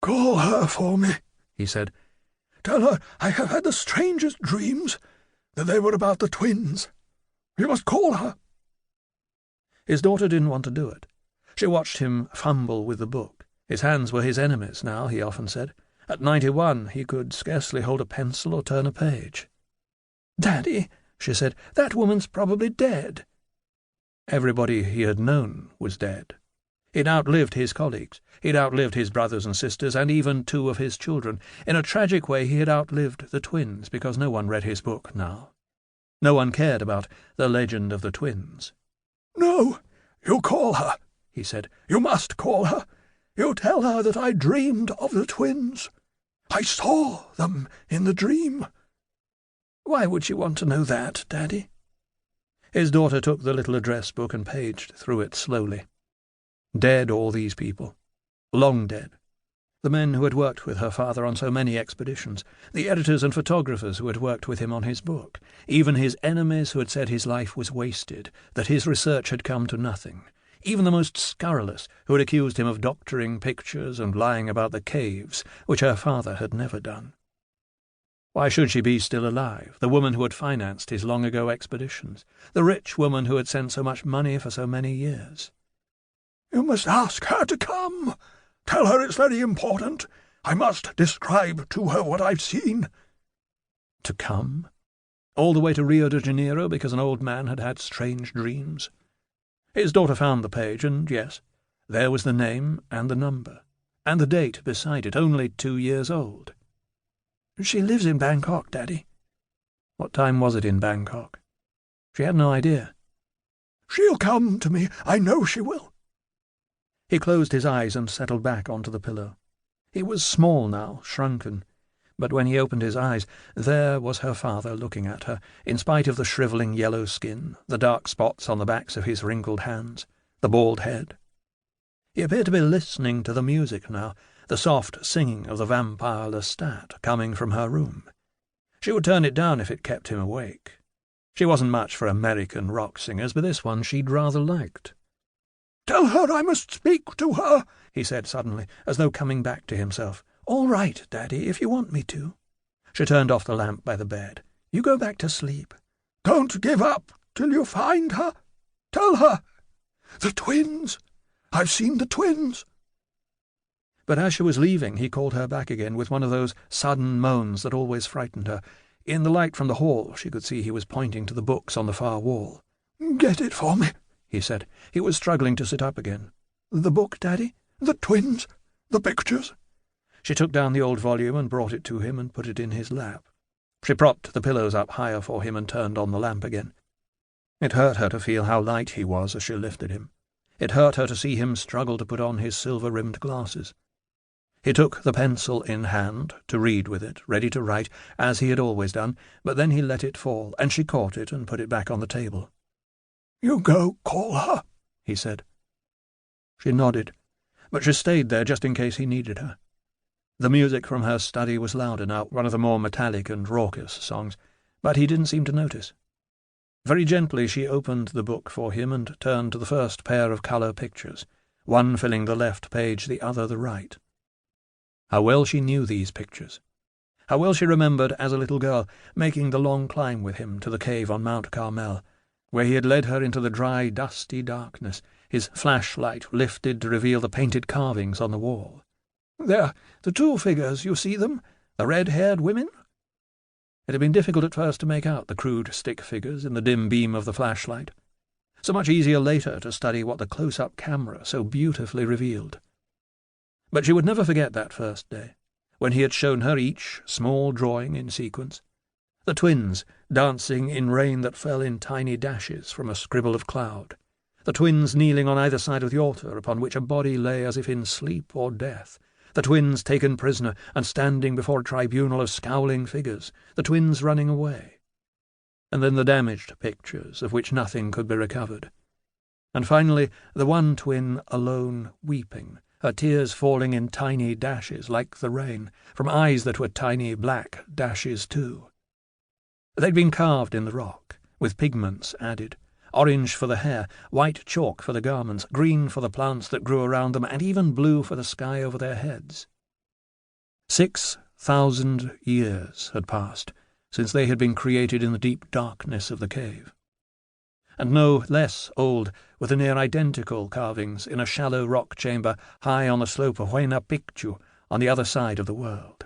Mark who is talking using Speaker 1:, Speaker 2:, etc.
Speaker 1: "Call her for me," he said. "Tell her I have had the strangest dreams, that they were about the twins. You must call her." His daughter didn't want to do it. She watched him fumble with the book. His hands were his enemies now, he often said. At 91 he could scarcely hold a pencil or turn a page. "Daddy," she said, "that woman's probably dead." Everybody he had known was dead. He'd outlived his colleagues, he'd outlived his brothers and sisters, and even 2 of his children. In a tragic way he had outlived the twins, because no one read his book now. No one cared about the legend of the twins. "No, you call her," he said. "You must call her. You tell her that I dreamed of the twins. I saw them in the dream." "Why would she want to know that, Daddy?" His daughter took the little address book and paged through it slowly. Dead, all these people. Long dead. The men who had worked with her father on so many expeditions, the editors and photographers who had worked with him on his book, even his enemies who had said his life was wasted, that his research had come to nothing, even the most scurrilous who had accused him of doctoring pictures and lying about the caves, which her father had never done. Why should she be still alive, the woman who had financed his long-ago expeditions, the rich woman who had sent so much money for so many years? "You must ask her to come. Tell her it's very important. I must describe to her what I've seen." To come? All the way to Rio de Janeiro because an old man had had strange dreams? His daughter found the page, and yes, there was the name and the number, and the date beside it, only 2 years old. "She lives in Bangkok, Daddy." What time was it in Bangkok? She had no idea. "She'll come to me. I know she will." He closed his eyes and settled back onto the pillow. He was small now, shrunken, but when he opened his eyes, there was her father looking at her, in spite of the shrivelling yellow skin, the dark spots on the backs of his wrinkled hands, the bald head. He appeared to be listening to the music now, the soft singing of the vampire Lestat coming from her room. She would turn it down if it kept him awake. She wasn't much for American rock singers, but this one she'd rather liked. "Tell her I must speak to her," he said suddenly, as though coming back to himself. "All right, Daddy, if you want me to." She turned off the lamp by the bed. "You go back to sleep." "Don't give up till you find her. Tell her. The twins. I've seen the twins." But as she was leaving, he called her back again with one of those sudden moans that always frightened her. In the light from the hall she could see he was pointing to the books on the far wall. "Get it for me," he said. He was struggling to sit up again. "The book, Daddy? The twins? The pictures?" She took down the old volume and brought it to him and put it in his lap. She propped the pillows up higher for him and turned on the lamp again. It hurt her to feel how light he was as she lifted him. It hurt her to see him struggle to put on his silver-rimmed glasses. He took the pencil in hand, to read with it, ready to write, as he had always done, but then he let it fall, and she caught it and put it back on the table. "You go call her," he said. She nodded, but she stayed there just in case he needed her. The music from her study was louder now, one of the more metallic and raucous songs, but he didn't seem to notice. Very gently she opened the book for him and turned to the first pair of colour pictures, one filling the left page, the other the right. How well she knew these pictures. How well she remembered, as a little girl, making the long climb with him to the cave on Mount Carmel, where he had led her into the dry, dusty darkness, his flashlight lifted to reveal the painted carvings on the wall. "There, the 2 figures, you see them? The red-haired women?" It had been difficult at first to make out the crude stick figures in the dim beam of the flashlight. So much easier later to study what the close-up camera so beautifully revealed. But she would never forget that first day, when he had shown her each small drawing in sequence. The twins dancing in rain that fell in tiny dashes from a scribble of cloud. The twins kneeling on either side of the altar upon which a body lay as if in sleep or death. The twins taken prisoner and standing before a tribunal of scowling figures. The twins running away. And then the damaged pictures, of which nothing could be recovered. And finally the one twin alone weeping, her tears falling in tiny dashes like the rain, from eyes that were tiny black dashes too. They'd been carved in the rock, with pigments added, orange for the hair, white chalk for the garments, green for the plants that grew around them, and even blue for the sky over their heads. 6,000 years had passed since they had been created in the deep darkness of the cave. And no less old were the near-identical carvings in a shallow rock chamber high on the slope of Huayna Picchu on the other side of the world.